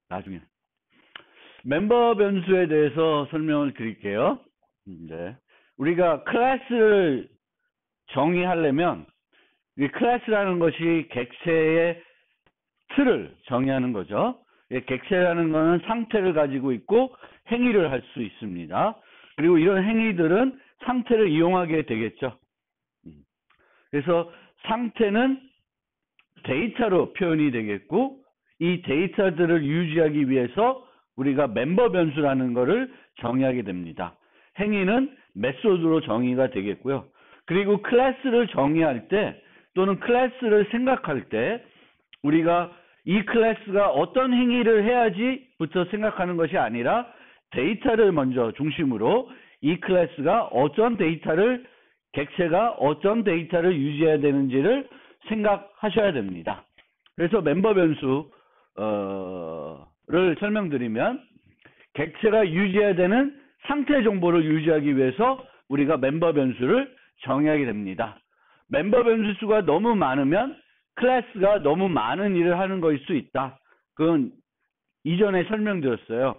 나중에. 멤버 변수에 대해서 설명을 드릴게요. 네. 우리가 클래스를 정의하려면 이 클래스라는 것이 객체의 틀을 정의하는 거죠. 객체라는 것은 상태를 가지고 있고 행위를 할 수 있습니다. 그리고 이런 행위들은 상태를 이용하게 되겠죠. 그래서 상태는 데이터로 표현이 되겠고 이 데이터들을 유지하기 위해서 우리가 멤버 변수라는 것을 정의하게 됩니다. 행위는 메소드로 정의가 되겠고요. 그리고 클래스를 정의할 때 또는 클래스를 생각할 때 우리가 이 클래스가 어떤 행위를 해야지부터 생각하는 것이 아니라 데이터를 먼저 중심으로 이 클래스가 어떤 데이터를 객체가 어떤 데이터를 유지해야 되는지를 생각하셔야 됩니다. 그래서 멤버 변수를 설명드리면 객체가 유지해야 되는 상태 정보를 유지하기 위해서 우리가 멤버 변수를 정의하게 됩니다. 멤버 변수 수가 너무 많으면 클래스가 너무 많은 일을 하는 것일 수 있다. 그건 이전에 설명드렸어요.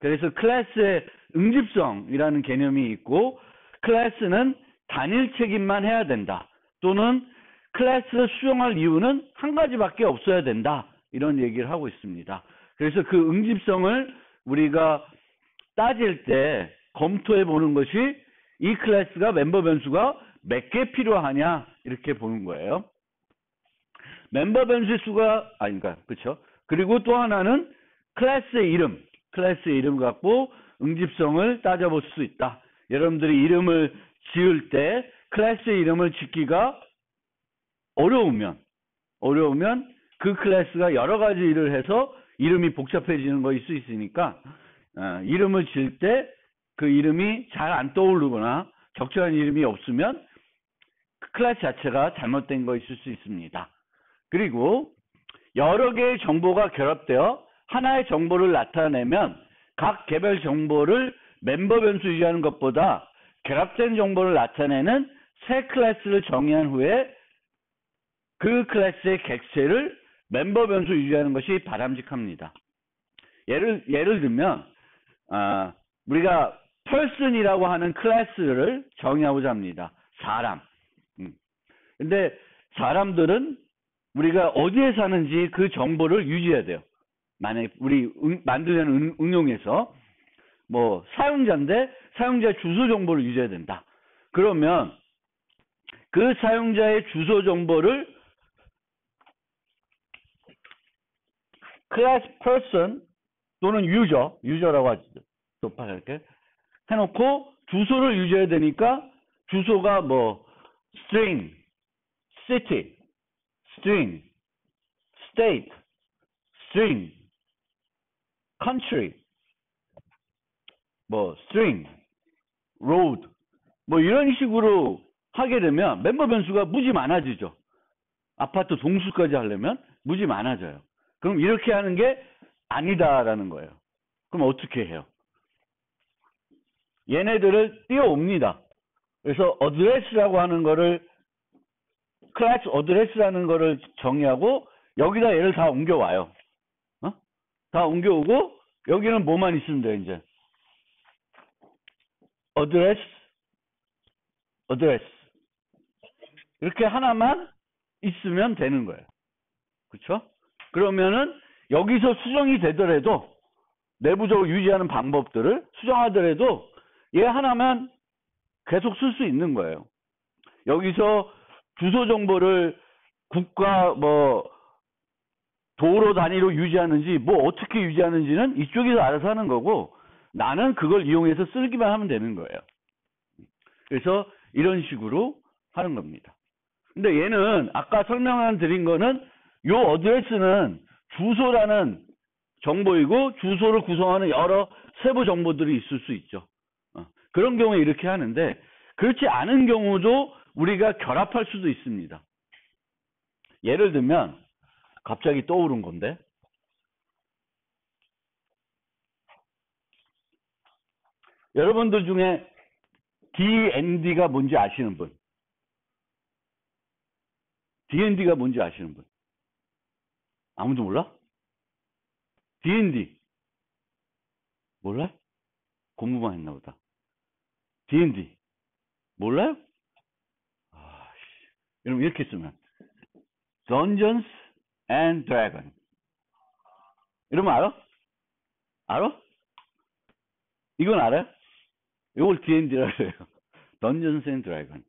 그래서 클래스의 응집성이라는 개념이 있고 클래스는 단일 책임만 해야 된다. 또는 클래스를 수정할 이유는 한 가지밖에 없어야 된다. 이런 얘기를 하고 있습니다. 그래서 그 응집성을 우리가 따질 때 검토해 보는 것이 이 클래스가 멤버 변수가 몇 개 필요하냐 이렇게 보는 거예요. 멤버 변수 수가 아닌가 그렇죠? 그리고 또 하나는 클래스의 이름 갖고 응집성을 따져볼 수 있다. 여러분들이 이름을 지을 때 클래스의 이름을 짓기가 어려우면 그 클래스가 여러 가지 일을 해서 이름이 복잡해지는 것일 수 있으니까 이름을 지을 때 그 이름이 잘 안 떠오르거나 적절한 이름이 없으면 그 클래스 자체가 잘못된 것일 수 있습니다. 그리고 여러 개의 정보가 결합되어 하나의 정보를 나타내면 각 개별 정보를 멤버 변수 유지하는 것보다 결합된 정보를 나타내는 새 클래스를 정의한 후에 그 클래스의 객체를 멤버 변수 유지하는 것이 바람직합니다. 예를 들면 우리가 person이라고 하는 클래스를 정의하고자 합니다. 사람. 근데 사람들은 우리가 어디에 사는지 그 정보를 유지해야 돼요. 만약에 우리 만들려는 응용에서 뭐 사용자인데 사용자의 주소 정보를 유지해야 된다. 그러면 그 사용자의 주소 정보를 클래스 person 또는 유저라고 하죠. 이렇게 해놓고 주소를 유지해야 되니까 주소가 뭐 string, city, string, state, string, country, 뭐 string, road, 뭐 이런 식으로 하게 되면 멤버 변수가 무지 많아지죠. 아파트 동수까지 하려면 무지 많아져요. 그럼 이렇게 하는 게 아니다라는 거예요. 그럼 어떻게 해요? 얘네들을 띄워옵니다. 그래서 address라고 하는 거를 클래스 address라는 거를 정의하고 여기다 얘를 다 옮겨와요. 다 옮겨오고 여기는 뭐만 있으면 돼 이제 address 이렇게 하나만 있으면 되는 거예요. 그렇죠? 그러면은 여기서 수정이 되더라도 내부적으로 유지하는 방법들을 수정하더라도 얘 하나만 계속 쓸 수 있는 거예요. 여기서 주소 정보를 국가 뭐 도로 단위로 유지하는지 뭐 어떻게 유지하는지는 이쪽에서 알아서 하는 거고 나는 그걸 이용해서 쓰기만 하면 되는 거예요. 그래서 이런 식으로 하는 겁니다. 근데 얘는 아까 설명드린 거는 요 어드레스는 주소라는 정보이고 주소를 구성하는 여러 세부 정보들이 있을 수 있죠. 그런 경우에 이렇게 하는데 그렇지 않은 경우도 우리가 결합할 수도 있습니다. 예를 들면 갑자기 떠오른 건데 여러분들 중에 D&D가 뭔지 아시는 분? D&D가 뭔지 아시는 분? 아무도 몰라? D&D. 몰라? 공부만 했나 보다. D&D. 몰라요? 아, 여러분 이렇게 쓰면 Dungeons and Dragon. 이러면 알아? 알아? 이건 알아요? 이걸 D&D라고 해요. Dungeons and Dragon.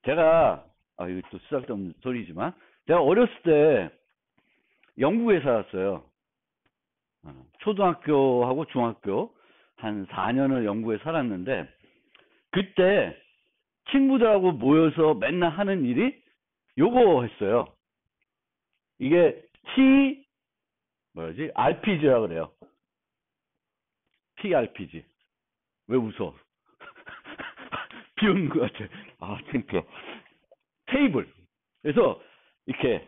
제가 이거 또 쓰잘데없는 소리지만 제가 어렸을 때 영국에 살았어요. 초등학교하고 중학교 한 4년을 영국에 살았는데 그때 친구들하고 모여서 맨날 하는 일이 요거 했어요. 이게 RPG라 그래요. TRPG. 왜 웃어? 비웃는 것 같아. 아, 창피해. 테이블. 그래서 이렇게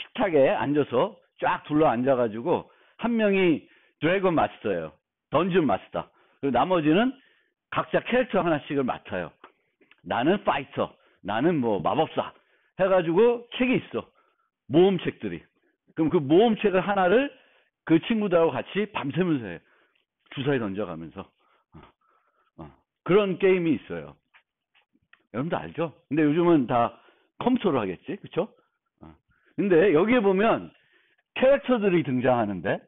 식탁에 앉아서 쫙 둘러 앉아가지고 한 명이 드래곤 마스터예요. 던전 마스터. 그리고 나머지는 각자 캐릭터 하나씩을 맡아요. 나는 파이터, 나는 뭐 마법사 해가지고 책이 있어. 모험책들이. 그럼 그 모험책을 하나를 그 친구들하고 같이 밤새면서 해요. 주사위 던져가면서. 그런 게임이 있어요. 여러분도 알죠? 근데 요즘은 다 컴퓨터로 하겠지, 그쵸? 근데 여기에 보면 캐릭터들이 등장하는데,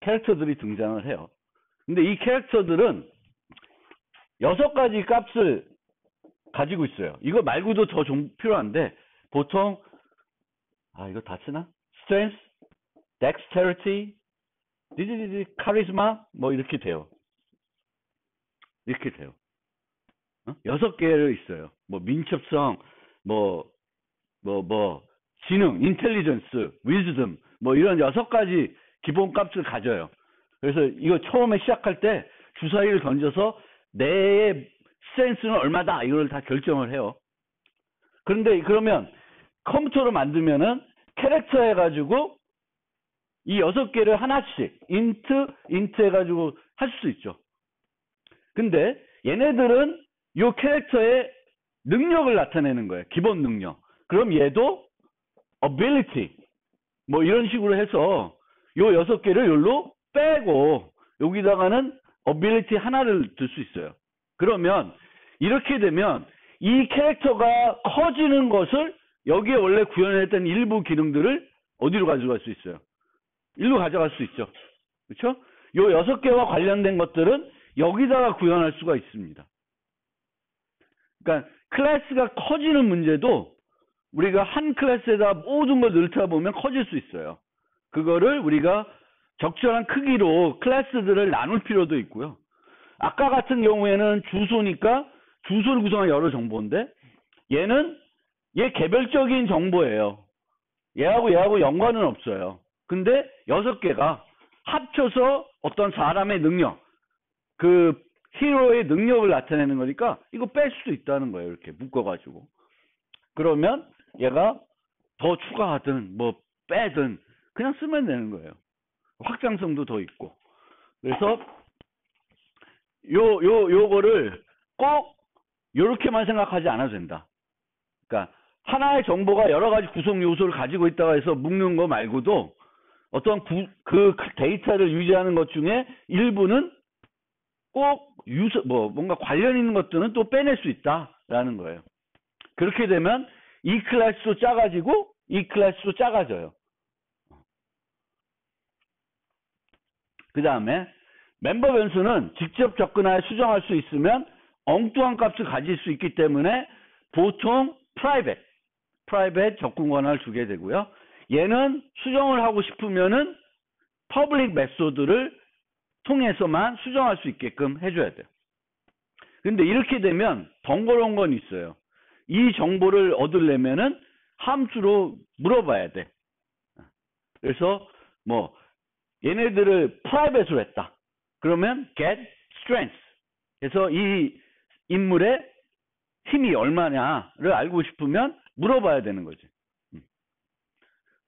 캐릭터들이 등장을 해요. 근데 이 캐릭터들은 6가지 값을 가지고 있어요. 이거 말고도 더 좀 필요한데, 보통, 이거 다 쓰나? Strength, Dexterity, Charisma, 뭐 이렇게 돼요. 이렇게 돼요. 6개를 있어요. 뭐 민첩성, 지능, 인텔리전스, 위즈덤, 뭐 이런 6가지 기본 값을 가져요. 그래서 이거 처음에 시작할 때 주사위를 던져서 내 센스는 얼마다 이걸 다 결정을 해요. 그런데 그러면 컴퓨터로 만들면은 캐릭터 해가지고 이 6개를 하나씩 인트 해가지고 할 수 있죠. 근데 얘네들은 이 캐릭터의 능력을 나타내는 거예요. 기본 능력. 그럼 얘도 ability 뭐 이런 식으로 해서 요 6개를 여기로 빼고 여기다가는 ability 하나를 둘 수 있어요. 그러면 이렇게 되면 이 캐릭터가 커지는 것을 여기에 원래 구현했던 일부 기능들을 어디로 가져갈 수 있어요? 일로 가져갈 수 있죠. 그렇죠? 요 6개와 관련된 것들은 여기다가 구현할 수가 있습니다. 그러니까 클래스가 커지는 문제도 우리가 한 클래스에다 모든 걸 넣다 보면 커질 수 있어요. 그거를 우리가 적절한 크기로 클래스들을 나눌 필요도 있고요. 아까 같은 경우에는 주소니까 주소를 구성한 여러 정보인데 얘 개별적인 정보예요. 얘하고 연관은 없어요. 근데 6개가 합쳐서 어떤 사람의 능력, 그 히로의 능력을 나타내는 거니까 이거 뺄 수도 있다는 거예요. 이렇게 묶어가지고. 그러면 얘가 더 추가하든 뭐 빼든 그냥 쓰면 되는 거예요. 확장성도 더 있고. 그래서 요거를 꼭 요렇게만 생각하지 않아도 된다. 그러니까 하나의 정보가 여러 가지 구성 요소를 가지고 있다고 해서 묶는 거 말고도 어떤 그 데이터를 유지하는 것 중에 일부는 꼭 뭔가 관련 있는 것들은 또 빼낼 수 있다라는 거예요. 그렇게 되면 이 클래스도 작아지고 이 클래스도 작아져요. 그 다음에 멤버 변수는 직접 접근하여 수정할 수 있으면 엉뚱한 값을 가질 수 있기 때문에 보통 프라이빗 접근 권한을 주게 되고요. 얘는 수정을 하고 싶으면은 퍼블릭 메소드를 통해서만 수정할 수 있게끔 해줘야 돼요. 근데 이렇게 되면 번거로운 건 있어요. 이 정보를 얻으려면은 함수로 물어봐야 돼. 그래서 뭐 얘네들을 프라이빗으로 했다. 그러면 get strength. 그래서 이 인물의 힘이 얼마냐를 알고 싶으면 물어봐야 되는 거지.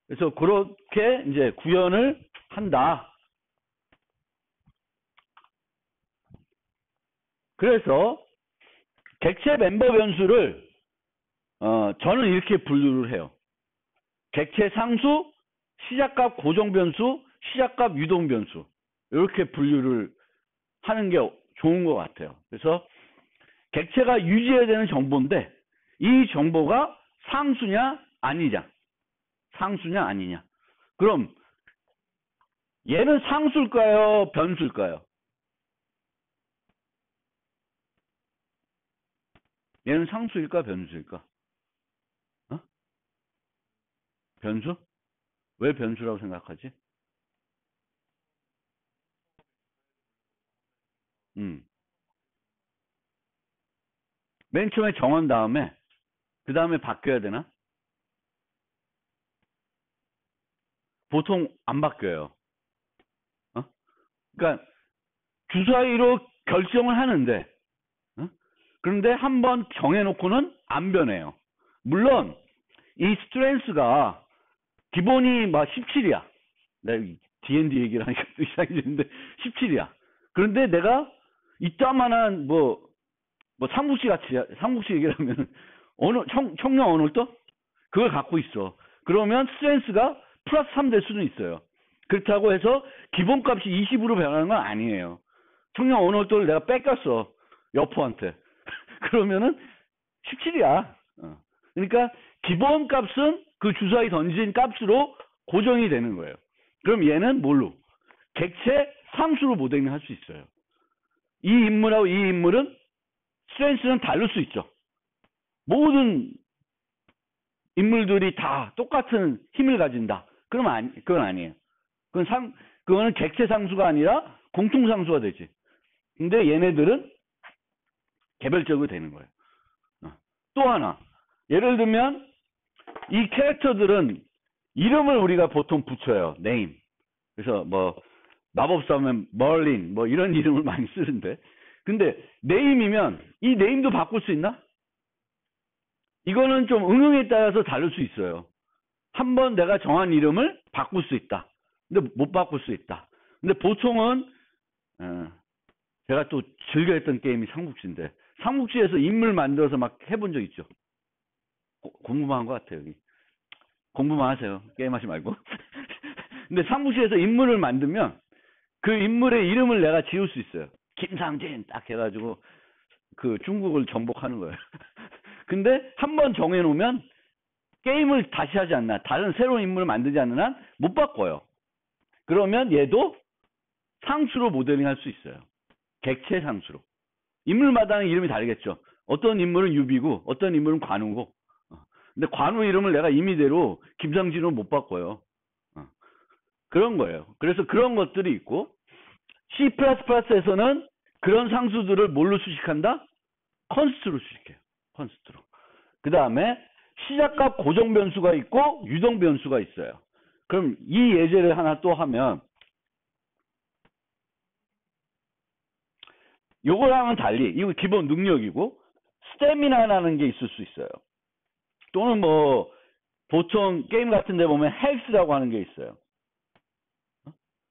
그래서 그렇게 이제 구현을 한다. 그래서 객체 멤버 변수를 저는 이렇게 분류를 해요. 객체 상수, 시작값 고정 변수, 시작값 유동 변수. 이렇게 분류를 하는 게 좋은 것 같아요. 그래서 객체가 유지해야 되는 정보인데 이 정보가 상수냐 아니냐. 상수냐 아니냐. 그럼 얘는 상수일까요? 변수일까요? 얘는 상수일까? 변수일까? 어? 변수? 왜 변수라고 생각하지? 음. 맨 처음에 정한 다음에 그 다음에 바뀌어야 되나? 보통 안 바뀌어요. 어? 그러니까 주사위로 결정을 하는데 어? 그런데 한번 정해놓고는 안 변해요. 물론 이 스트렝스가 기본이 막 17이야. 내가 D&D 얘기를 하니까 또 이상해지는데 17이야. 그런데 내가 이따만한 삼국지 같이 삼국지 얘기를 하면 어느 청령 언어도 그걸 갖고 있어. 그러면 스트렝스가 플러스 3 될 수는 있어요. 그렇다고 해서 기본값이 20으로 변하는 건 아니에요. 청령 언어도를 내가 뺏겼어. 여포한테. 그러면은 17이야. 그러니까 기본값은 그 주사위 던진 값으로 고정이 되는 거예요. 그럼 얘는 뭘로? 객체 상수로 모델링 할 수 있어요. 이 인물하고 이 인물은 스트렝스는 다를 수 있죠. 모든 인물들이 다 똑같은 힘을 가진다. 그건 아니에요. 그거는 객체 상수가 아니라 공통 상수가 되지. 근데 얘네들은 개별적으로 되는 거예요. 또 하나. 예를 들면 이 캐릭터들은 이름을 우리가 보통 붙여요. 네임. 그래서 마법사면 멀린 이런 이름을 많이 쓰는데 근데 네임이면 이 네임도 바꿀 수 있나? 이거는 좀 응용에 따라서 다를 수 있어요. 한번 내가 정한 이름을 바꿀 수 있다. 근데 못 바꿀 수 있다. 근데 보통은 제가 또 즐겨 했던 게임이 삼국지인데 삼국지에서 인물 만들어서 막 해본 적 있죠. 공부만 한 것 같아요. 여기. 공부만 하세요. 게임하지 말고. 근데 삼국지에서 인물을 만들면 그 인물의 이름을 내가 지을 수 있어요. 김상진 딱 해가지고 그 중국을 정복하는 거예요. 근데 한번 정해놓으면 게임을 다시 하지 않나 다른 새로운 인물을 만들지 않는 한 못 바꿔요. 그러면 얘도 상수로 모델링 할 수 있어요. 객체 상수로. 인물마다는 이름이 다르겠죠. 어떤 인물은 유비고 어떤 인물은 관우고 근데 관우 이름을 내가 임의대로 김상진으로 못 바꿔요. 그런 거예요. 그래서 그런 것들이 있고 C++에서는 그런 상수들을 뭘로 수식한다? 컨스트로 수식해요. 컨스트로. 그 다음에 시작값 고정 변수가 있고 유동 변수가 있어요. 그럼 이 예제를 하나 또 하면 요거랑은 달리 이거 기본 능력이고 스태미나라는 게 있을 수 있어요. 또는 보통 게임 같은 데 보면 헬스라고 하는 게 있어요.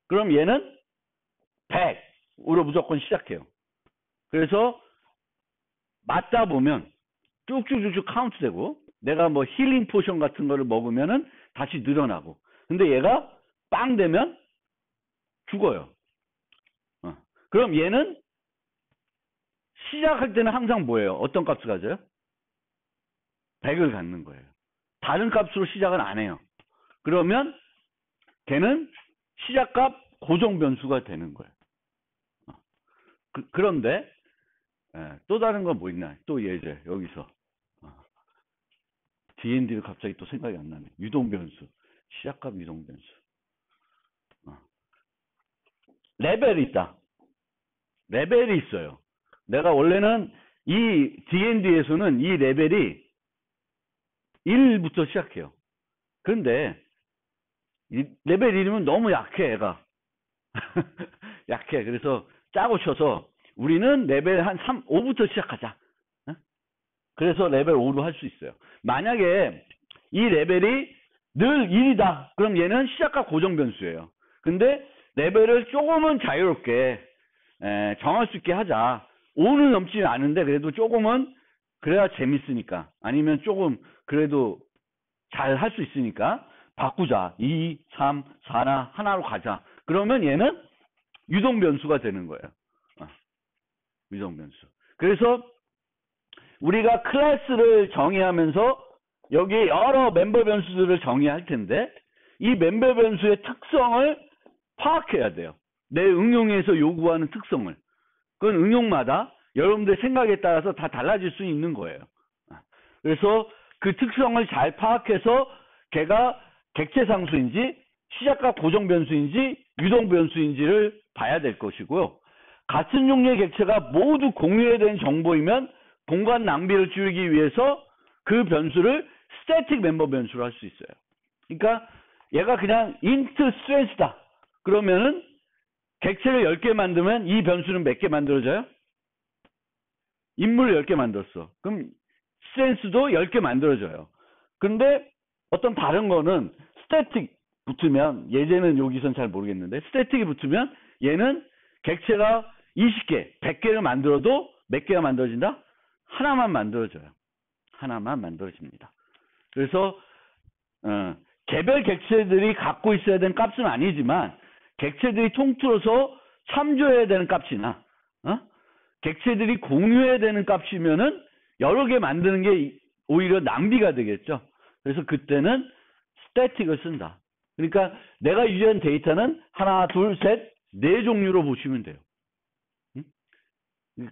그럼 얘는 100으로 무조건 시작해요. 그래서 맞다 보면 쭉쭉쭉쭉 카운트 되고 내가 힐링 포션 같은 거를 먹으면은 다시 늘어나고 근데 얘가 빵 되면 죽어요. 그럼 얘는 시작할 때는 항상 뭐예요? 어떤 값을 가져요? 100을 갖는 거예요. 다른 값으로 시작은 안 해요. 그러면 걔는 시작값 고정 변수가 되는 거예요. 그런데 또 다른 건 뭐 있나? 또 예제 여기서 D&D를 갑자기 또 생각이 안 나네. 유동 변수, 시작값 유동 변수. 레벨이 있다. 레벨이 있어요. 내가 원래는 이 D&D에서는 이 레벨이 1부터 시작해요. 그런데 이 레벨 1이면 너무 약해 애가. 약해. 그래서 짜고 쳐서 우리는 레벨 한 3, 5부터 시작하자. 그래서 레벨 5로 할 수 있어요. 만약에 이 레벨이 늘 1이다. 그럼 얘는 시작값 고정 변수예요. 근데 레벨을 조금은 자유롭게 정할 수 있게 하자. 5는 넘지 않은데 그래도 조금은 그래야 재밌으니까. 아니면 조금 그래도 잘 할 수 있으니까 바꾸자. 2, 3, 4나 하나로 가자. 그러면 얘는 유동 변수가 되는 거예요. 유동 변수. 그래서 우리가 클래스를 정의하면서 여기 여러 멤버 변수들을 정의할 텐데 이 멤버 변수의 특성을 파악해야 돼요. 내 응용에서 요구하는 특성을. 그건 응용마다 여러분들의 생각에 따라서 다 달라질 수 있는 거예요. 그래서 그 특성을 잘 파악해서 걔가 객체상수인지 시작값 고정 변수인지 유동 변수인지를 봐야 될 것이고요. 같은 종류의 객체가 모두 공유해야 되는 정보이면 공간 낭비를 줄이기 위해서 그 변수를 스태틱 멤버 변수로 할 수 있어요. 그러니까 얘가 그냥 int strength다. 그러면은 객체를 10개 만들면 이 변수는 몇 개 만들어져요? 인물을 10개 만들었어. 그럼 strength도 10개 만들어져요. 근데 어떤 다른 거는 스태틱 붙으면 예제는 여기선 잘 모르겠는데 스태틱이 붙으면 얘는 객체가 20개, 100개를 만들어도 몇 개가 만들어진다? 하나만 만들어져요. 하나만 만들어집니다. 그래서 개별 객체들이 갖고 있어야 되는 값은 아니지만 객체들이 통틀어서 참조해야 되는 값이나 객체들이 공유해야 되는 값이면은 여러 개 만드는 게 오히려 낭비가 되겠죠. 그래서 그때는 스태틱을 쓴다. 그러니까 내가 유지한 데이터는 하나, 둘, 셋, 네 종류로 보시면 돼요.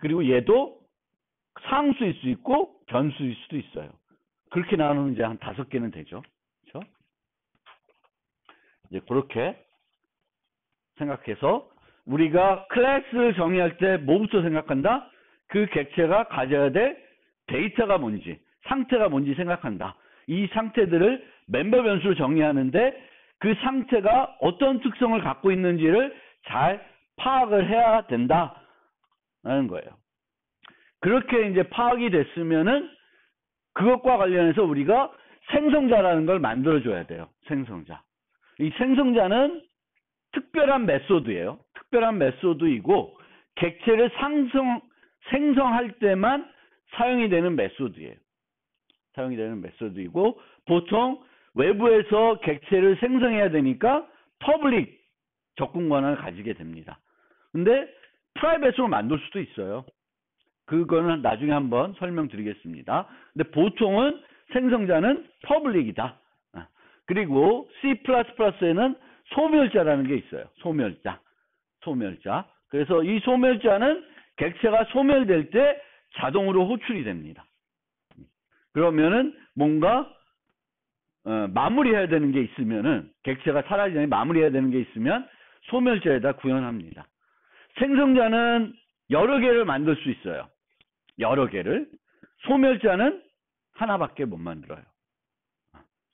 그리고 얘도 상수일 수 있고 변수일 수도 있어요. 그렇게 나누면 이제 한 5개는 되죠. 그렇죠? 이제 그렇게 생각해서 우리가 클래스를 정의할 때 뭐부터 생각한다? 그 객체가 가져야 될 데이터가 뭔지, 상태가 뭔지 생각한다. 이 상태들을 멤버 변수로 정의하는데 그 상태가 어떤 특성을 갖고 있는지를 잘 파악을 해야 된다라는 거예요. 그렇게 이제 파악이 됐으면은 그것과 관련해서 우리가 생성자라는 걸 만들어줘야 돼요. 생성자. 이 생성자는 특별한 메소드예요. 특별한 메소드이고 객체를 생성할 때만 사용이 되는 메소드예요. 사용이 되는 메소드이고 보통 외부에서 객체를 생성해야 되니까 퍼블릭 접근 권한을 가지게 됩니다. 근데 프라이빗으로 만들 수도 있어요. 그거는 나중에 한번 설명드리겠습니다. 근데 보통은 생성자는 퍼블릭이다. 그리고 C++에는 소멸자라는 게 있어요. 소멸자. 그래서 이 소멸자는 객체가 소멸될 때 자동으로 호출이 됩니다. 그러면은 뭔가 마무리해야 되는 게 있으면은 객체가 사라지기 전에 마무리해야 되는 게 있으면 소멸자에다 구현합니다. 생성자는 여러 개를 만들 수 있어요. 여러 개를. 소멸자는 하나밖에 못 만들어요.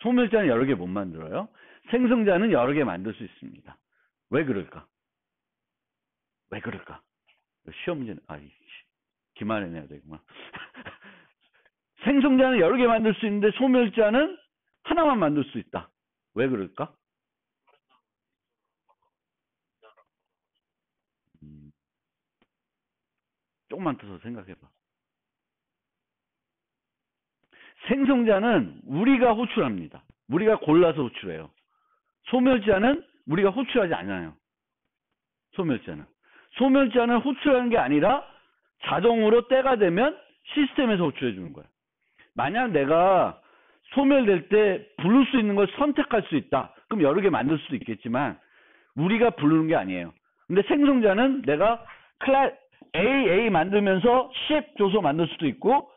소멸자는 여러 개 못 만들어요. 생성자는 여러 개 만들 수 있습니다. 왜 그럴까? 시험 문제는 기말해내야 되구만. 생성자는 여러 개 만들 수 있는데 소멸자는 하나만 만들 수 있다. 왜 그럴까? 조금만 더 생각해봐. 생성자는 우리가 호출합니다. 우리가 골라서 호출해요. 소멸자는 우리가 호출하지 않아요. 소멸자는 호출하는 게 아니라 자동으로 때가 되면 시스템에서 호출해 주는 거예요. 만약 내가 소멸될 때 부를 수 있는 걸 선택할 수 있다. 그럼 여러 개 만들 수도 있겠지만 우리가 부르는 게 아니에요. 근데 생성자는 내가 클래스 A 만들면서 10 조소 만들 수도 있고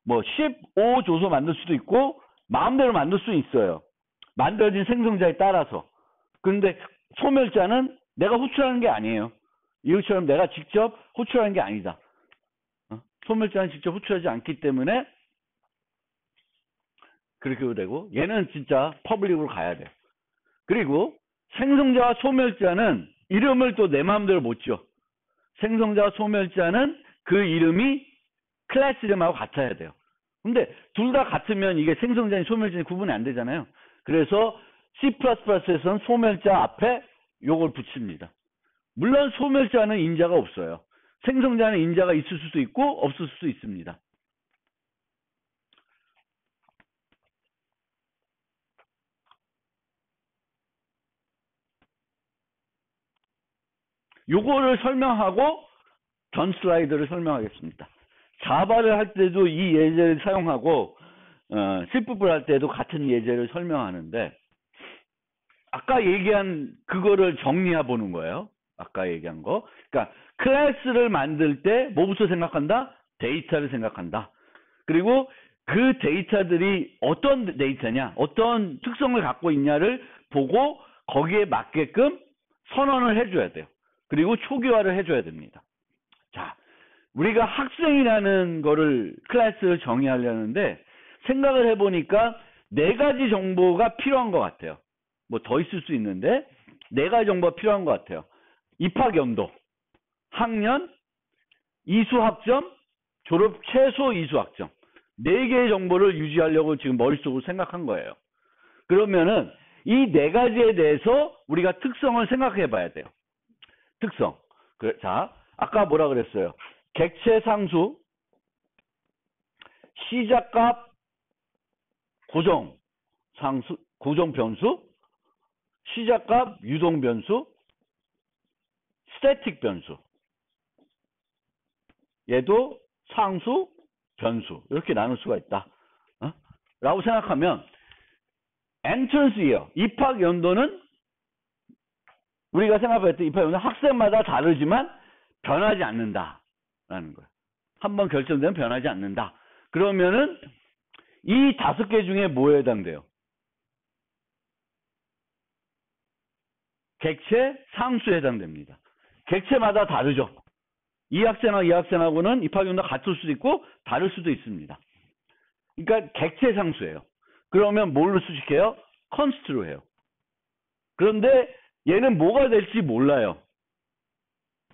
뭐 15 조소 만들 수도 있고 마음대로 만들 수 있어요. 만들어진 생성자에 따라서. 그런데 소멸자는 내가 호출하는 게 아니에요. 이것처럼 내가 직접 호출하는 게 아니다. 소멸자는 직접 호출하지 않기 때문에 그렇게 되고 얘는 진짜 퍼블릭으로 가야 돼요. 그리고 생성자와 소멸자는 이름을 또 내 마음대로 못 지어. 생성자와 소멸자는 그 이름이 클래스 이름하고 같아야 돼요. 근데 둘 다 같으면 이게 생성자인 소멸자인 구분이 안 되잖아요. 그래서 C++에서는 소멸자 앞에 요걸 붙입니다. 물론 소멸자는 인자가 없어요. 생성자는 인자가 있을 수도 있고 없을 수도 있습니다. 요거를 설명하고 전 슬라이드를 설명하겠습니다. 자바를 할 때도 이 예제를 사용하고 C++를 할 때도 같은 예제를 설명하는데 아까 얘기한 그거를 정리해 보는 거예요. 아까 얘기한 거. 그러니까 클래스를 만들 때 뭐부터 생각한다? 데이터를 생각한다. 그리고 그 데이터들이 어떤 데이터냐, 어떤 특성을 갖고 있냐를 보고 거기에 맞게끔 선언을 해줘야 돼요. 그리고 초기화를 해줘야 됩니다. 자, 우리가 학생이라는 거를 클래스를 정의하려는데 생각을 해보니까 네 가지 정보가 필요한 것 같아요. 뭐 더 있을 수 있는데 네 가지 정보가 필요한 것 같아요. 입학 연도, 학년, 이수학점, 졸업 최소 이수학점. 네 개의 정보를 유지하려고 지금 머릿속으로 생각한 거예요. 그러면은 이 네 가지에 대해서 우리가 특성을 생각해 봐야 돼요. 특성. 자, 아까 뭐라 그랬어요? 객체 상수, 시작값, 고정 상수, 고정 변수, 시작값, 유동 변수, 스태틱 변수. 얘도 상수, 변수 이렇게 나눌 수가 있다. 라고 생각하면 entrance year, 입학 연도는 우리가 생각했던 입학 연도 학생마다 다르지만 변하지 않는다라는 거예요. 한번 결정되면 변하지 않는다. 그러면은 이 다섯 개 중에 뭐에 해당돼요? 객체 상수에 해당됩니다. 객체마다 다르죠. 이 학생하고 이 학생하고는 입학 연도가 같을 수도 있고 다를 수도 있습니다. 그러니까 객체 상수예요. 그러면 뭘로 수식해요? 컨스트로 해요. 그런데 얘는 뭐가 될지 몰라요.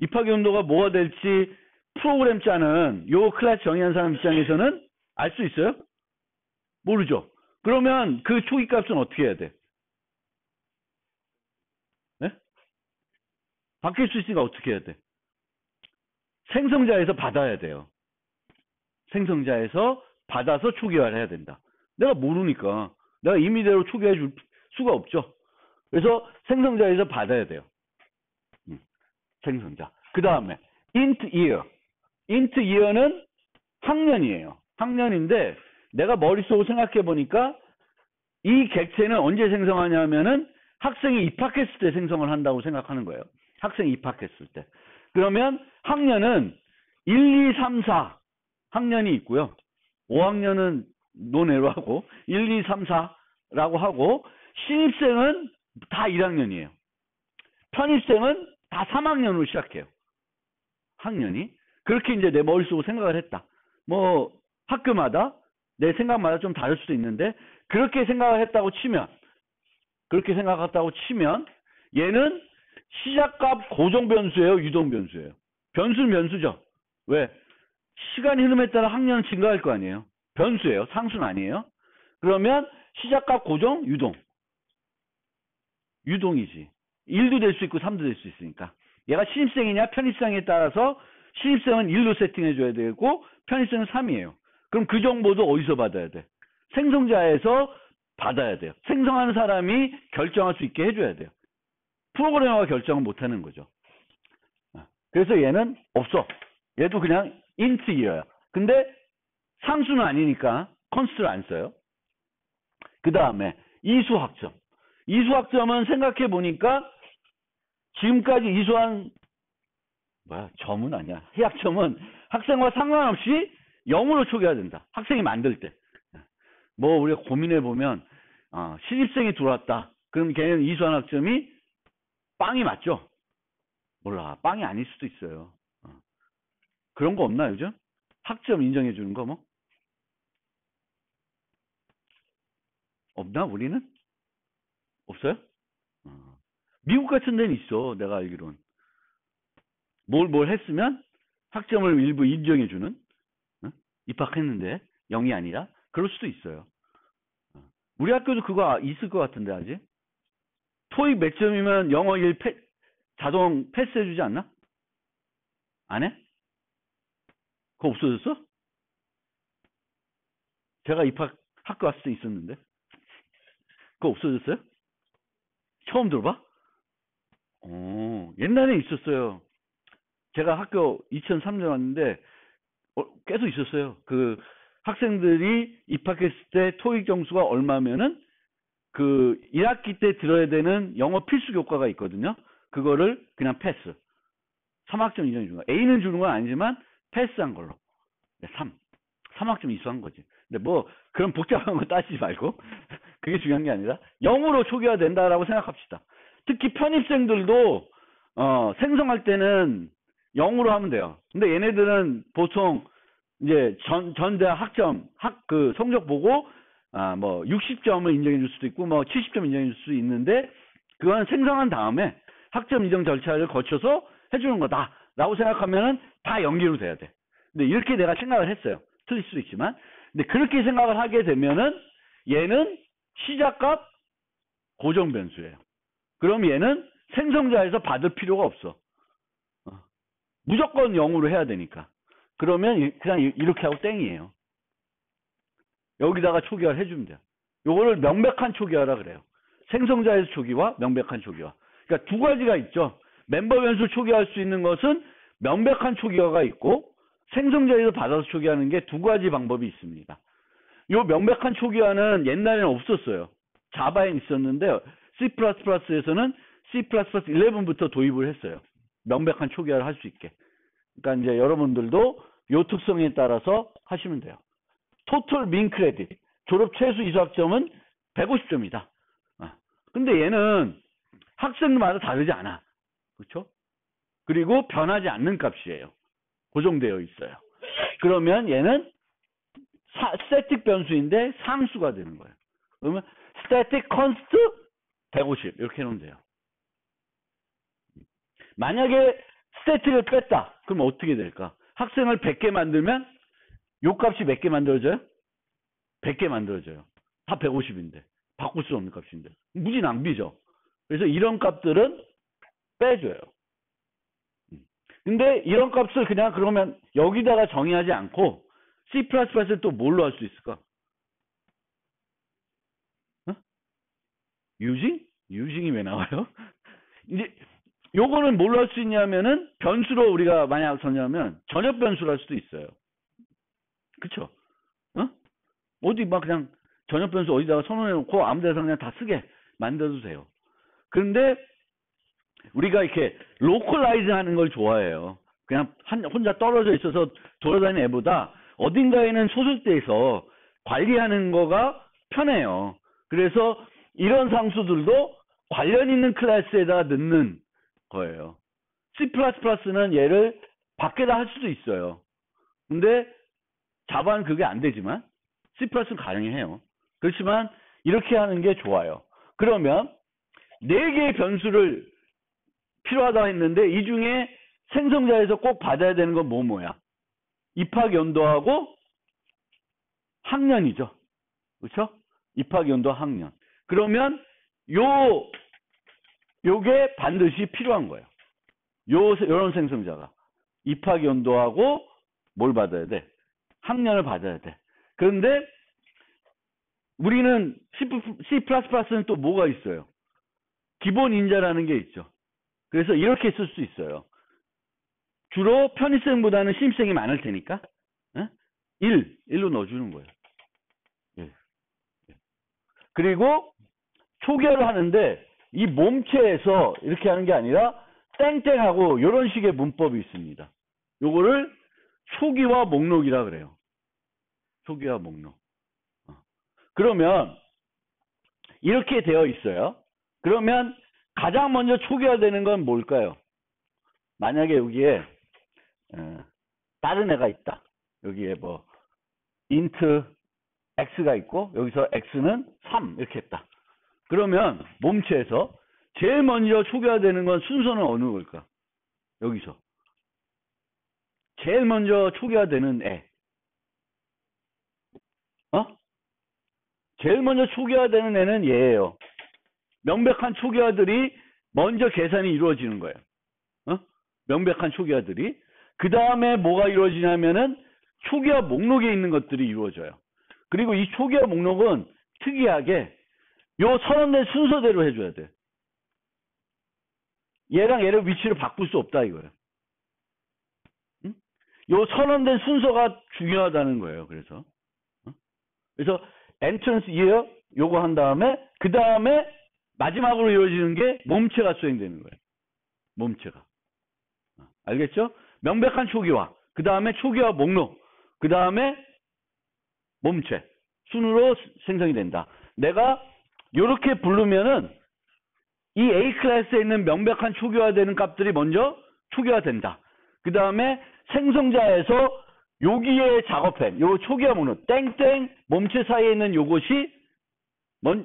입학 연도가 뭐가 될지 프로그램 짜는 요 클래스 정의한 사람 입장에서는 알 수 있어요? 모르죠. 그러면 그 초기 값은 어떻게 해야 돼? 네? 바뀔 수 있으니까 어떻게 해야 돼? 생성자에서 받아야 돼요. 생성자에서 받아서 초기화를 해야 된다. 내가 모르니까 내가 임의대로 초기화해 줄 수가 없죠. 그래서 생성자에서 받아야 돼요. 생성자. 그 다음에 int year. int year는 학년이에요. 학년인데 내가 머릿속으로 생각해 보니까 이 객체는 언제 생성하냐면은 학생이 입학했을 때 생성을 한다고 생각하는 거예요. 학생이 입학했을 때. 그러면 학년은 1, 2, 3, 4 학년이 있고요. 5학년은 논외로 하고 1, 2, 3, 4라고 하고 신입생은 다 1학년이에요. 편입생은 다 3학년으로 시작해요. 학년이. 그렇게 이제 내 머릿속으로 생각을 했다. 뭐 학교마다 내 생각마다 좀 다를 수도 있는데 그렇게 생각을 했다고 치면 얘는 시작값 고정 변수예요, 유동 변수예요. 변수는 변수죠. 왜? 시간이 흐름에 따라 학년은 증가할 거 아니에요. 변수예요. 상수는 아니에요. 그러면 시작값 고정, 유동. 유동이지. 1도 될 수 있고 3도 될 수 있으니까. 얘가 신입생이냐 편입생에 따라서 신입생은 1로 세팅해줘야 되고 편입생은 3이에요. 그럼 그 정보도 어디서 받아야 돼? 생성자에서 받아야 돼요. 생성하는 사람이 결정할 수 있게 해줘야 돼요. 프로그래머가 결정을 못하는 거죠. 그래서 얘는 없어. 얘도 그냥 int year야. 근데 상수는 아니니까 const를 안 써요. 그 다음에 이수학점. 이수학점은 생각해 보니까 지금까지 이수한 점은 아니야. 해학점은 학생과 상관없이 0으로 초기화 된다. 학생이 만들 때. 뭐 우리가 고민해 보면 신입생이 들어왔다. 그럼 걔는 이수한 학점이 빵이 맞죠? 몰라. 빵이 아닐 수도 있어요. 그런 거 없나 요즘? 학점 인정해 주는 거 뭐? 없나 우리는? 없어요? 미국 같은 데는 있어. 내가 알기론. 뭘 했으면 학점을 일부 인정해 주는 입학했는데 0이 아니라 그럴 수도 있어요. 우리 학교도 그거 있을 것 같은데 아직. 토익 몇 점이면 영어 1 자동 패스해 주지 않나? 안 해? 그거 없어졌어? 제가 학교 왔을 때 있었는데. 그거 없어졌어요? 처음 들어봐? 옛날에 있었어요. 제가 학교 2003년 왔는데 계속 있었어요. 그 학생들이 입학했을 때 토익 점수가 얼마면은 그 1학기 때 들어야 되는 영어 필수 교과가 있거든요. 그거를 그냥 패스. 3학점 이상 주는 거. A는 주는 건 아니지만 패스한 걸로. 3학점 이수한 거지. 근데 뭐 그런 복잡한 거 따지지 말고 그게 중요한 게 아니라 0으로 초기화 된다라고 생각합시다. 특히 편입생들도 생성할 때는 0으로 하면 돼요. 근데 얘네들은 보통 이제 전대학 학점 그 성적 보고 뭐 60점을 인정해 줄 수도 있고 뭐 70점 인정해 줄 수 있는데 그건 생성한 다음에 학점 인정 절차를 거쳐서 해주는 거다라고 생각하면은 다 연기로 돼야 돼. 근데 이렇게 내가 생각을 했어요. 틀릴 수도 있지만. 근데 그렇게 생각을 하게 되면은 얘는 시작값 고정 변수예요. 그럼 얘는 생성자에서 받을 필요가 없어. 무조건 0으로 해야 되니까. 그러면 그냥 이렇게 하고 땡이에요. 여기다가 초기화를 해주면 돼요. 요거를 명백한 초기화라 그래요. 생성자에서 초기화, 명백한 초기화. 그러니까 두 가지가 있죠. 멤버 변수 초기화할 수 있는 것은 명백한 초기화가 있고 생성자에서 받아서 초기화하는 게 두 가지 방법이 있습니다. 요 명백한 초기화는 옛날에는 없었어요. 자바엔 있었는데 C++에서는 C++11부터 도입을 했어요. 명백한 초기화를 할 수 있게. 그러니까 이제 여러분들도 요 특성에 따라서 하시면 돼요. 토탈 민 크레딧, 졸업 최소 이수학점은 150점이다. 근데 얘는 학생마다 다르지 않아. 그렇죠? 그리고 변하지 않는 값이에요. 고정되어 있어요. 그러면 얘는 스태틱 변수인데 상수가 되는 거예요. 그러면 스태틱 컨스트 150 이렇게 해놓으면 돼요. 만약에 스태틱을 뺐다. 그럼 어떻게 될까? 학생을 100개 만들면 요 값이 몇 개 만들어져요? 100개 만들어져요. 다 150인데. 바꿀 수 없는 값인데. 무지 낭비죠. 그래서 이런 값들은 빼줘요. 근데 이런 값을 그냥 그러면 여기다가 정의하지 않고 C++을 또 뭘로 할 수 있을까? 유징? 유징이 왜 나와요? 이제 요거는 뭘로 할 수 있냐면은 변수로 우리가 만약 정의하면 전역 변수로 할 수도 있어요. 그쵸? 어디 막 그냥 전역 변수 어디다가 선언해 놓고 아무 데서 그냥 다 쓰게 만들어도 돼요. 그런데 우리가 이렇게 로컬라이즈 하는 걸 좋아해요. 그냥 혼자 떨어져 있어서 돌아다니는 애보다 어딘가에는 소속돼서 관리하는 거가 편해요. 그래서 이런 상수들도 관련 있는 클래스에다가 넣는 거예요. C++는 얘를 밖에다 할 수도 있어요. 근데 자바는 그게 안 되지만 C++는 가능해요. 그렇지만 이렇게 하는 게 좋아요. 그러면 4개의 변수를 필요하다 했는데 이 중에 생성자에서 꼭 받아야 되는 건 뭐야? 입학 연도하고 학년이죠. 그렇죠? 입학 연도 학년. 그러면 요게 반드시 필요한 거예요. 요런 생성자가 입학 연도하고 뭘 받아야 돼? 학년을 받아야 돼. 그런데 우리는 C++는 또 뭐가 있어요? 기본 인자라는 게 있죠. 그래서 이렇게 쓸 수 있어요. 주로 편입생보다는 신입생이 많을 테니까 1로 넣어주는 거예요. 그리고 초기화를 하는데 이 몸체에서 이렇게 하는 게 아니라 땡땡하고 이런 식의 문법이 있습니다. 요거를 초기화 목록이라 그래요. 초기화 목록. 그러면 이렇게 되어 있어요. 그러면 가장 먼저 초기화되는 건 뭘까요? 만약에 여기에 다른 애가 있다. 여기에 뭐 int x가 있고 여기서 x는 3 이렇게 했다. 그러면 몸체에서 제일 먼저 초기화되는 건 순서는 어느 걸까? 여기서 제일 먼저 초기화되는 애. 제일 먼저 초기화되는 애는 얘예요. 명백한 초기화들이 먼저 계산이 이루어지는 거예요. 명백한 초기화들이. 그 다음에 뭐가 이루어지냐면은 초기화 목록에 있는 것들이 이루어져요. 그리고 이 초기화 목록은 특이하게 요 선언된 순서대로 해줘야 돼. 얘랑 얘를 위치를 바꿀 수 없다 이거예요. 요 선언된 순서가 중요하다는 거예요. 그래서 entrance year 요거 한 다음에 그 다음에 마지막으로 이루어지는 게 몸체가 수행되는 거예요. 몸체가. 알겠죠? 명백한 초기화. 그 다음에 초기화 목록. 그 다음에 몸체. 순으로 생성이 된다. 내가 요렇게 부르면은 이 A 클래스에 있는 명백한 초기화되는 값들이 먼저 초기화된다. 그 다음에 생성자에서 여기에 작업해. 요 초기화 목록. 땡땡 몸체 사이에 있는 요것이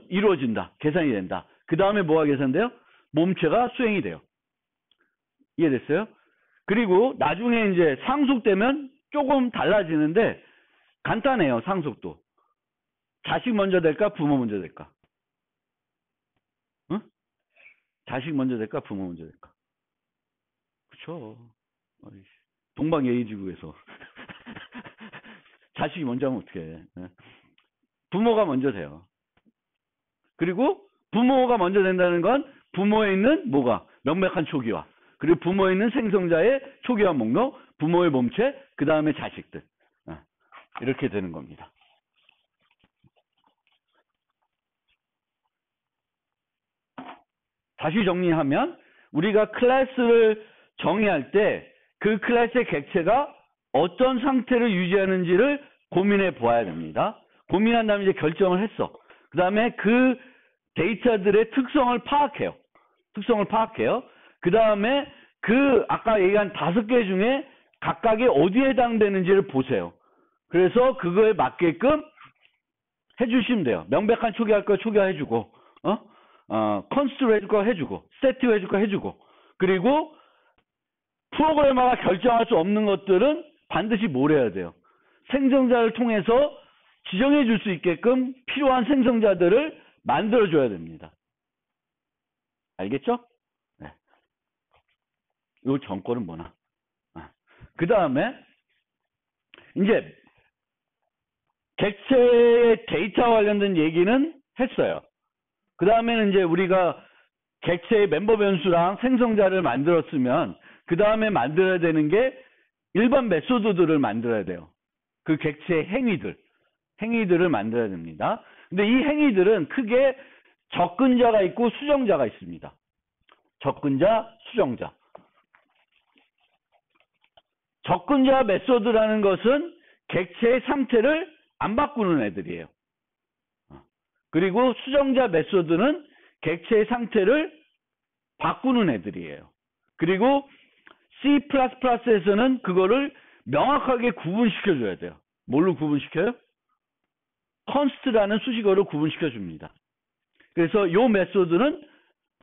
이루어진다. 계산이 된다. 그 다음에 뭐가 계산돼요? 몸체가 수행이 돼요. 이해됐어요? 그리고 나중에 이제 상속되면 조금 달라지는데 간단해요. 상속도. 자식 먼저 될까? 부모 먼저 될까? 응? 자식 먼저 될까? 부모 먼저 될까? 그쵸. 동방예의지국에서. 자식이 먼저 하면 어떡해. 부모가 먼저 돼요. 그리고 부모가 먼저 된다는 건 부모에 있는 뭐가? 명백한 초기화. 그리고 부모에 있는 생성자의 초기화 목록, 부모의 몸체, 그 다음에 자식들. 이렇게 되는 겁니다. 다시 정리하면 우리가 클래스를 정의할 때 그 클래스의 객체가 어떤 상태를 유지하는지를 고민해 보아야 됩니다. 고민한 다음에 이제 결정을 했어. 그 다음에 그 데이터들의 특성을 파악해요. 그 다음에 그 아까 얘기한 5개 중에 각각이 어디에 해당되는지를 보세요. 그래서 그거에 맞게끔 해주시면 돼요. 명백한 초기화할 거 초기화해주고, 컨스트로 해줄 거 해주고, 세트 해줄 거 해주고, 그리고 프로그래머가 결정할 수 없는 것들은 반드시 뭘 해야 돼요? 생성자를 통해서 지정해 줄 수 있게끔 필요한 생성자들을 만들어줘야 됩니다. 알겠죠? 네. 요 정권은 뭐나. 그 다음에 이제 객체의 데이터와 관련된 얘기는 했어요. 그 다음에는 이제 우리가 객체의 멤버 변수랑 생성자를 만들었으면 그 다음에 만들어야 되는 게 일반 메소드들을 만들어야 돼요. 그 객체의 행위들을 만들어야 됩니다. 근데 이 행위들은 크게 접근자가 있고 수정자가 있습니다. 접근자, 수정자. 접근자 메소드라는 것은 객체의 상태를 안 바꾸는 애들이에요. 그리고 수정자 메소드는 객체의 상태를 바꾸는 애들이에요. 그리고 C++에서는 그거를 명확하게 구분시켜줘야 돼요. 뭘로 구분시켜요? const라는 수식어로 구분시켜줍니다. 그래서 요 메소드는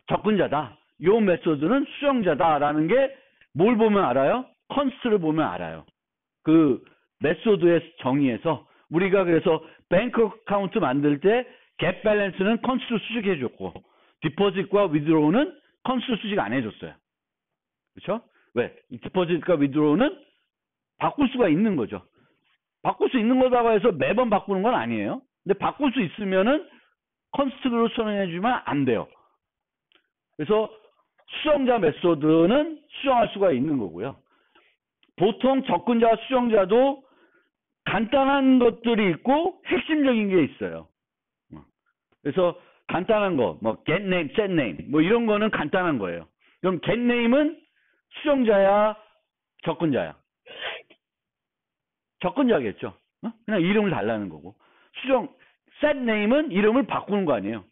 접근자다. 요 메소드는 수정자다라는 게 뭘 보면 알아요? const를 보면 알아요. 그 메소드의 정의에서 우리가 그래서 뱅크 어카운트 만들 때 get balance는 const 수식해줬고 deposit과 withdraw는 const 수식 안 해줬어요. 그렇죠? 왜? deposit과 withdraw는 바꿀 수가 있는 거죠. 바꿀 수 있는 거다고 해서 매번 바꾸는 건 아니에요. 근데 바꿀 수 있으면은 const로 선언해주면 안 돼요. 그래서 수정자 메소드는 수정할 수가 있는 거고요. 보통 접근자와 수정자도 간단한 것들이 있고 핵심적인 게 있어요. 그래서 간단한 거, 뭐 get name, set name, 뭐 이런 거는 간단한 거예요. 그럼 get name은 수정자야, 접근자야? 접근자겠죠. 그냥 이름을 달라는 거고. set name은 이름을 바꾸는 거 아니에요.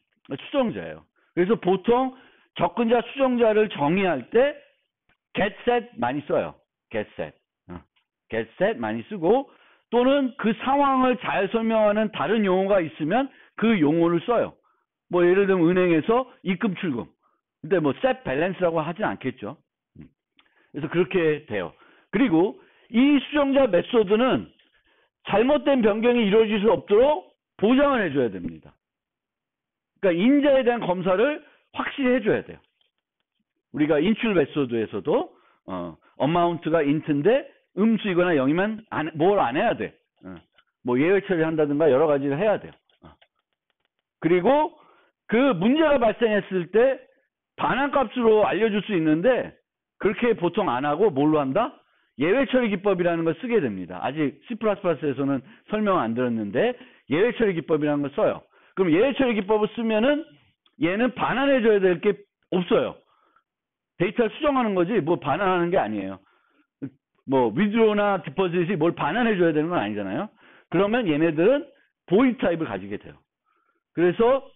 수정자예요. 그래서 보통 접근자, 수정자를 정의할 때 get set 많이 써요. get set 많이 쓰고 또는 그 상황을 잘 설명하는 다른 용어가 있으면 그 용어를 써요. 뭐 예를 들면 은행에서 입금 출금. 근데 뭐 set balance라고 하진 않겠죠. 그래서 그렇게 돼요. 그리고 이 수정자 메소드는 잘못된 변경이 이루어질 수 없도록 보장을 해줘야 됩니다. 그러니까 인자에 대한 검사를 확실히 해줘야 돼요. 우리가 인출 메소드에서도 어마운트가 인트인데 음수이거나 0이면 뭘 안 해야 돼. 뭐 예외 처리한다든가 여러 가지를 해야 돼요. 그리고 그 문제가 발생했을 때 반환값으로 알려줄 수 있는데 그렇게 보통 안 하고 뭘로 한다? 예외 처리 기법이라는 걸 쓰게 됩니다. 아직 C++에서는 설명 안 들었는데 예외 처리 기법이라는 걸 써요. 그럼 예외 처리 기법을 쓰면은 얘는 반환해 줘야 될 게 없어요. 데이터를 수정하는 거지 뭐 반환하는 게 아니에요. 뭐 withdraw나 deposit이 뭘 반환해 줘야 되는 건 아니잖아요. 그러면 얘네들은 void 타입을 가지게 돼요. 그래서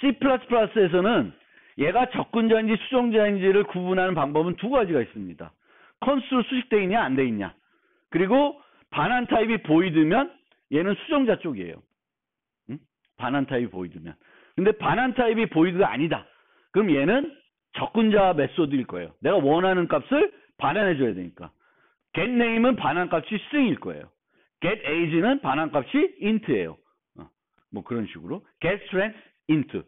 C++에서는 얘가 적분자인지 수정자인지를 구분하는 방법은 두 가지가 있습니다. 컨스로 수식되어 있냐 안 돼 있냐. 그리고 반환 타입이 void면 얘는 수정자 쪽이에요. 응? 반환 타입이 void면. 근데 반환 타입이 void가 아니다. 그럼 얘는 적분자 메소드일 거예요. 내가 원하는 값을 반환해 줘야 되니까. getName은 반환 값이 string일 거예요. getAge는 반환 값이 int예요. 뭐 그런 식으로 getStrength int.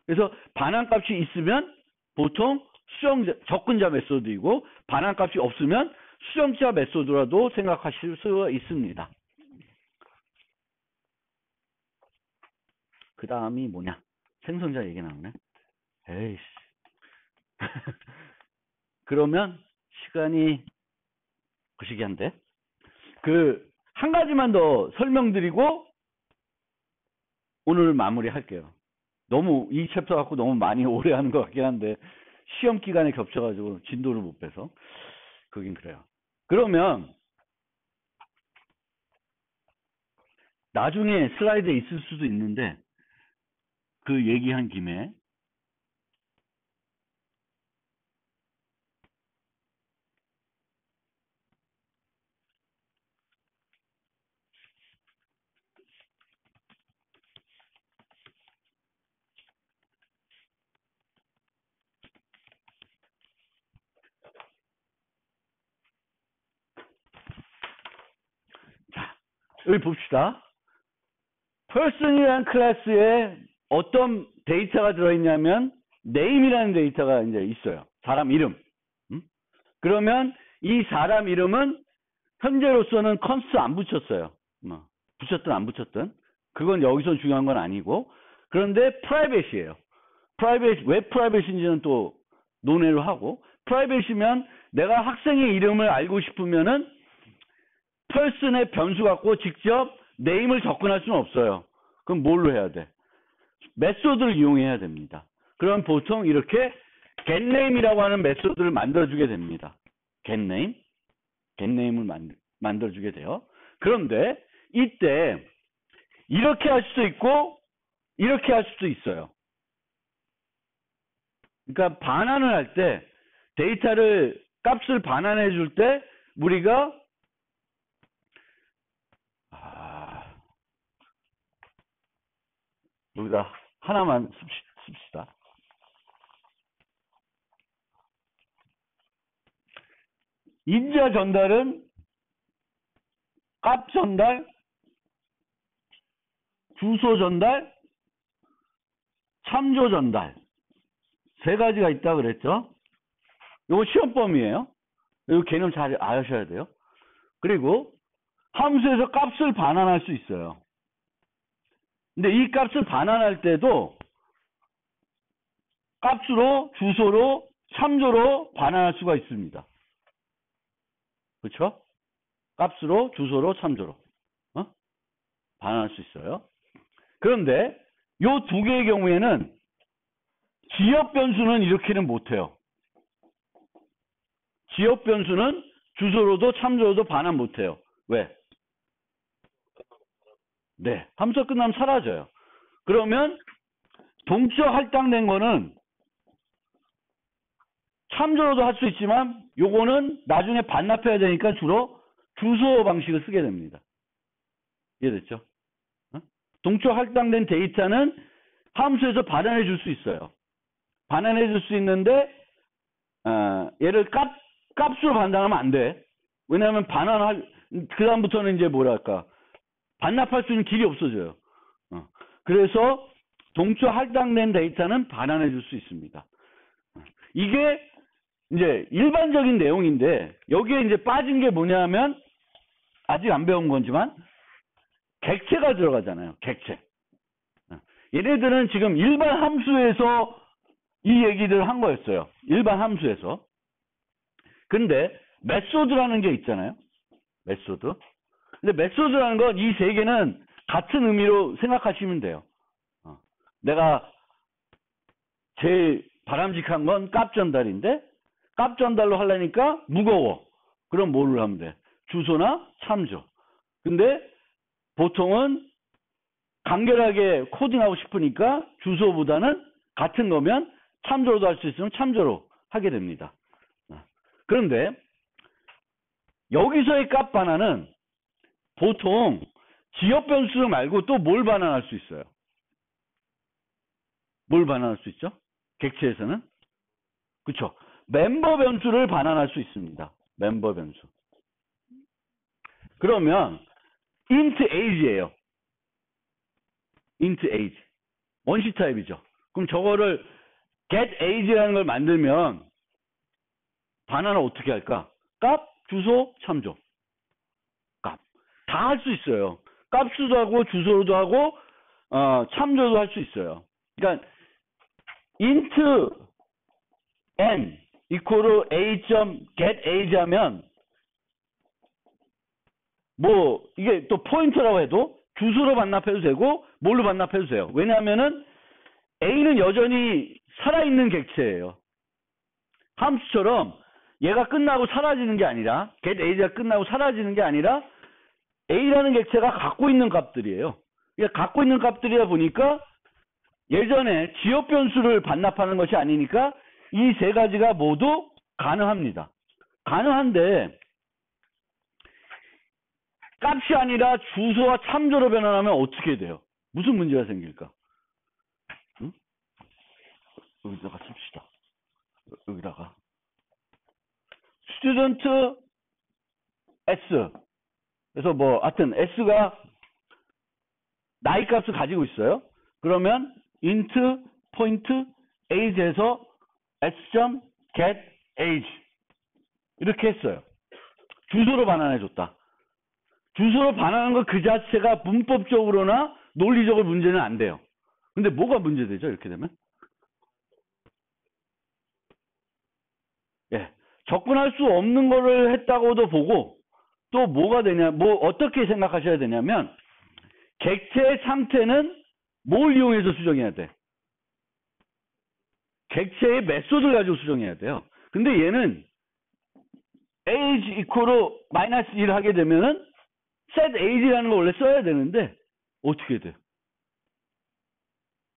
그래서 반환 값이 있으면 보통 수정자 적분자 메소드이고 반환 값이 없으면 수정자 메소드라도 생각하실 수가 있습니다. 그 다음이 뭐냐? 생성자 얘기 나오네. 에이씨. 그러면 시간이 거시기한데 한 가지만 더 설명드리고 오늘 마무리할게요. 너무 이 챕터 갖고 너무 많이 오래 하는 것 같긴 한데 시험 기간에 겹쳐가지고 진도를 못 빼서 그긴 그래요. 그러면 나중에 슬라이드에 있을 수도 있는데 그 얘기한 김에 자 여기 봅시다. person이라는 클래스에 어떤 데이터가 들어있냐면 name이라는 데이터가 이제 있어요. 사람 이름. 그러면 이 사람 이름은 현재로서는 컨스트 안 붙였어요. 붙였든 안 붙였든 그건 여기서 중요한 건 아니고 그런데 프라이빗이에요. 왜 프라이빗인지는 또 논의를 하고 프라이빗이면 내가 학생의 이름을 알고 싶으면은 person의 변수 갖고 직접 name을 접근할 수는 없어요. 그럼 뭘로 해야 돼? 메소드를 이용해야 됩니다. 그럼 보통 이렇게 getName이라고 하는 메소드를 만들어주게 됩니다. getName을 만들어주게 돼요. 그런데 이때 이렇게 할 수도 있고 이렇게 할 수도 있어요. 그러니까 반환을 할 때 데이터를 값을 반환해 줄 때 우리가 여기다 하나만 씁시다. 인자 전달은 값 전달, 주소 전달, 참조 전달 세 가지가 있다 그랬죠. 이거 시험 범위예요. 이거 개념 잘 아셔야 돼요. 그리고 함수에서 값을 반환할 수 있어요. 근데 이 값을 반환할 때도 값으로, 주소로, 참조로 반환할 수가 있습니다. 그렇죠? 값으로, 주소로, 참조로 반환할 수 있어요. 그런데 이 두 개의 경우에는 지역 변수는 이렇게는 못해요. 지역 변수는 주소로도 참조로도 반환 못해요. 왜? 네, 함수가 끝나면 사라져요. 그러면 동적 할당된 거는 참조로도 할 수 있지만 요거는 나중에 반납해야 되니까 주로 주소 방식을 쓰게 됩니다. 이해됐죠? 동적 할당된 데이터는 함수에서 반환해 줄 수 있어요. 반환해 줄 수 있는데 얘를 값으로 반환하면 안 돼. 왜냐하면 그 다음부터는 이제 뭐랄까 반납할 수 있는 길이 없어져요. 그래서 동적 할당된 데이터는 반환해 줄 수 있습니다. 이게 이제 일반적인 내용인데 여기에 이제 빠진 게 뭐냐면 아직 안 배운 거지만 객체가 들어가잖아요. 객체. 얘네들은 지금 일반 함수에서 이 얘기들을 한 거였어요. 일반 함수에서. 근데 메소드라는 게 있잖아요. 메소드. 근데 메소드라는 건 이 세 개는 같은 의미로 생각하시면 돼요. 내가 제일 바람직한 건 값 전달인데 값 전달로 하려니까 무거워. 그럼 뭐를 하면 돼? 주소나 참조. 근데 보통은 간결하게 코딩하고 싶으니까 주소보다는 같은 거면 참조로도 할 수 있으면 참조로 하게 됩니다. 그런데 여기서의 값 반환은 보통 지역 변수 말고 또 뭘 반환할 수 있어요? 뭘 반환할 수 있죠? 객체에서는? 그쵸. 멤버 변수를 반환할 수 있습니다. 멤버 변수. 그러면 int age예요. int age. 원시 타입이죠. 그럼 저거를 get age라는 걸 만들면 반환을 어떻게 할까? 값, 주소, 참조. 값. 다 할 수 있어요. 값수도 하고 주소로도 하고 참조도 할 수 있어요. 그러니까 int n equal a.get age 하면 뭐 이게 또 포인터라고 해도 주소로 반납해도 되고 뭘로 반납해도 돼요. 왜냐하면은 a는 여전히 살아있는 객체예요. 함수처럼 얘가 끝나고 사라지는 게 아니라 get age가 끝나고 사라지는 게 아니라 a라는 객체가 갖고 있는 값들이에요. 그러니까 갖고 있는 값들이다 보니까 예전에 지역 변수를 반납하는 것이 아니니까 이 세 가지가 모두 가능합니다. 가능한데 값이 아니라 주소와 참조로 변환하면 어떻게 돼요? 무슨 문제가 생길까? 응? 여기다가 씁시다. 여기다가 student s. 그래서 뭐 하여튼 s가 나이 값을 가지고 있어요. 그러면 int point age에서 s.get age 이렇게 했어요. 주소로 반환해줬다. 주소로 반환하는 것 그 자체가 문법적으로나 논리적으로 문제는 안 돼요. 근데 뭐가 문제되죠? 이렇게 되면? 예, 접근할 수 없는 거를 했다고도 보고 또 뭐가 되냐, 뭐 어떻게 생각하셔야 되냐면 객체의 상태는 뭘 이용해서 수정해야 돼? 객체의 메소드를 가지고 수정해야 돼요. 근데 얘는 age equal 마이너스 1 하게 되면은 set age라는 걸 원래 써야 되는데 어떻게 돼?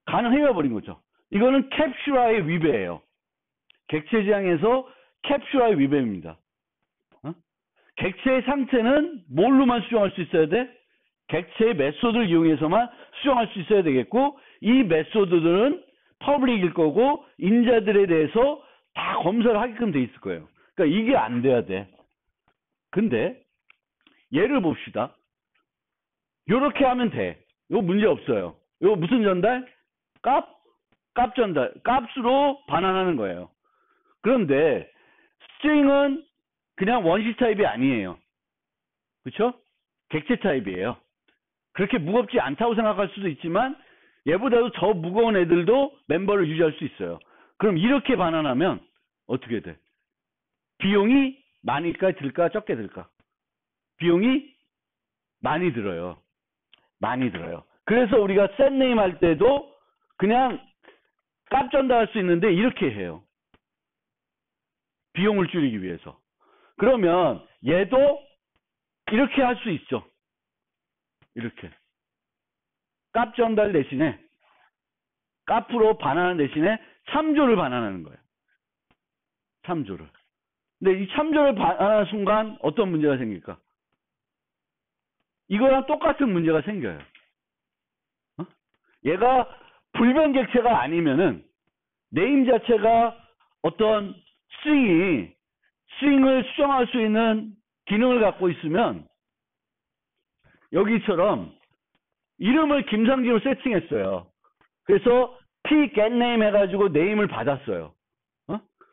가능해버린 거죠. 이거는 캡슐화의 위배예요. 객체 지향에서 캡슐화의 위배입니다. 객체의 상태는 뭘로만 수정할 수 있어야 돼? 객체의 메소드를 이용해서만 수정할 수 있어야 되겠고 이 메소드들은 퍼블릭일 거고 인자들에 대해서 다 검사를 하게끔 돼 있을 거예요. 그러니까 이게 안 돼야 돼. 근데 예를 봅시다. 이렇게 하면 돼. 이거 문제 없어요. 이거 무슨 전달? 값 전달. 값으로 반환하는 거예요. 그런데 스트링은 그냥 원시 타입이 아니에요. 그렇죠? 객체 타입이에요. 그렇게 무겁지 않다고 생각할 수도 있지만 얘보다도 더 무거운 애들도 멤버를 유지할 수 있어요. 그럼 이렇게 반환하면 어떻게 돼? 비용이 많이까 들까 적게 들까? 비용이 많이 들어요. 많이 들어요. 그래서 우리가 setName 할 때도 그냥 값 전달할 수 있는데 이렇게 해요. 비용을 줄이기 위해서. 그러면 얘도 이렇게 할 수 있죠. 이렇게. 값 전달 대신에 값으로 반환하는 대신에 참조를 반환하는 거예요. 참조를. 근데 이 참조를 반환하는 순간 어떤 문제가 생길까? 이거랑 똑같은 문제가 생겨요. 얘가 불변 객체가 아니면은 네임 자체가 어떤 스트링을 수정할 수 있는 기능을 갖고 있으면 여기처럼 이름을 김상진으로 세팅했어요. 그래서 p-getName 해가지고 네임을 받았어요.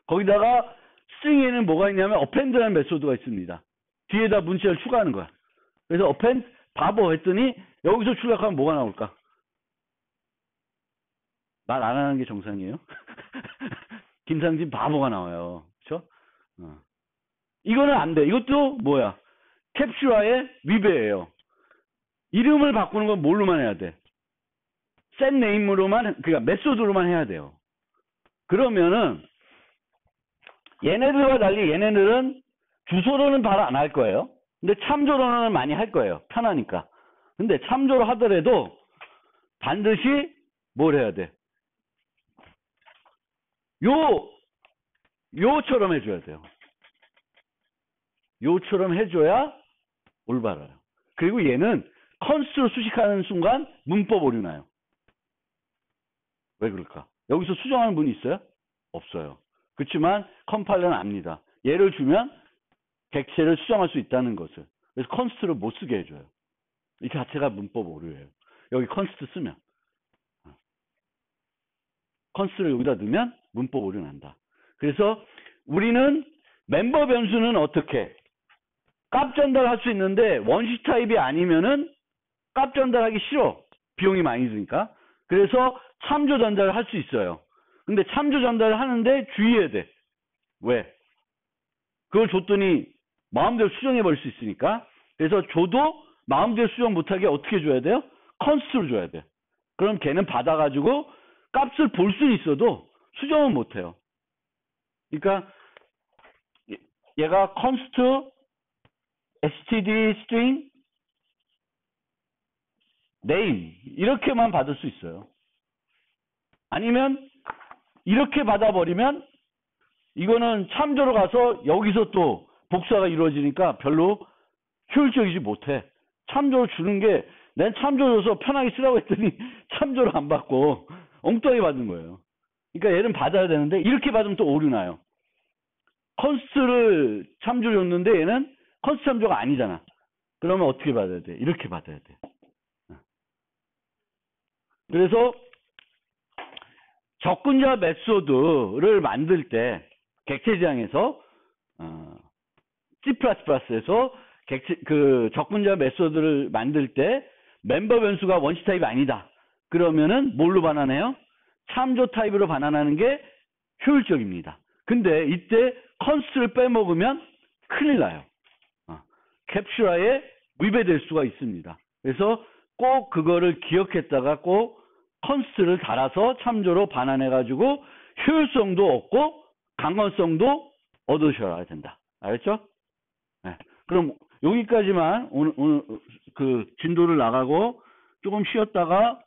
거기다가 스트링에는 뭐가 있냐면 append라는 메소드가 있습니다. 뒤에다 문자를 추가하는 거야. 그래서 append 바보 했더니 여기서 출력하면 뭐가 나올까? 말 안 하는 게 정상이에요? 김상진 바보가 나와요. 그렇죠? 이거는 안 돼. 이것도 뭐야? 캡슐화의 위배예요. 이름을 바꾸는 건 뭘로만 해야 돼? 셋 네임으로만, 그러니까 메소드로만 해야 돼요. 그러면은 얘네들과 달리 얘네들은 주소로는 바로 안 할 거예요. 근데 참조로는 많이 할 거예요. 편하니까. 근데 참조로 하더라도 반드시 뭘 해야 돼? 요처럼 해줘야 돼요. 요처럼 해줘야 올바라요. 그리고 얘는 컨스트로 수식하는 순간 문법 오류 나요. 왜 그럴까? 여기서 수정하는 분이 있어요? 없어요. 그렇지만 컴파일러는 압니다. 예를 주면 객체를 수정할 수 있다는 것을. 그래서 컨스트를 못 쓰게 해줘요. 이 자체가 문법 오류예요. 여기 컨스트 쓰면. 컨스트를 여기다 넣으면 문법 오류 난다. 그래서 우리는 멤버 변수는 어떻게? 값 전달할 수 있는데 원시 타입이 아니면은 값 전달하기 싫어. 비용이 많이 드니까. 그래서 참조 전달을 할 수 있어요. 근데 참조 전달을 하는데 주의해야 돼. 왜? 그걸 줬더니 마음대로 수정해 버릴 수 있으니까. 그래서 줘도 마음대로 수정 못하게 어떻게 줘야 돼요? 컨스트로 줘야 돼. 그럼 걔는 받아가지고 값을 볼 수는 있어도 수정은 못해요. 그러니까 얘가 const std string name 이렇게만 받을 수 있어요. 아니면 이렇게 받아버리면 이거는 참조로 가서 여기서 또 복사가 이루어지니까 별로 효율적이지 못해. 참조로 주는 게 난 참조 줘서 편하게 쓰라고 했더니 참조로 안 받고 엉뚱하게 받는 거예요. 그러니까 얘는 받아야 되는데 이렇게 받으면 또 오류 나요. 컨스트를 참조 줬는데 얘는 컨스트 참조가 아니잖아. 그러면 어떻게 받아야 돼? 이렇게 받아야 돼. 그래서 접근자 메소드를 만들 때 객체지향에서 C++에서 그 접근자 메소드를 만들 때 멤버 변수가 원시 타입이 아니다. 그러면은 뭘로 반환해요? 참조 타입으로 반환하는 게 효율적입니다. 근데 이때 컨스트를 빼먹으면 큰일 나요. 캡슐화에 위배될 수가 있습니다. 그래서 꼭 그거를 기억했다가 꼭 컨스트를 달아서 참조로 반환해가지고 효율성도 얻고 강건성도 얻으셔야 된다. 알겠죠? 네. 그럼 여기까지만 오늘 그 진도를 나가고 조금 쉬었다가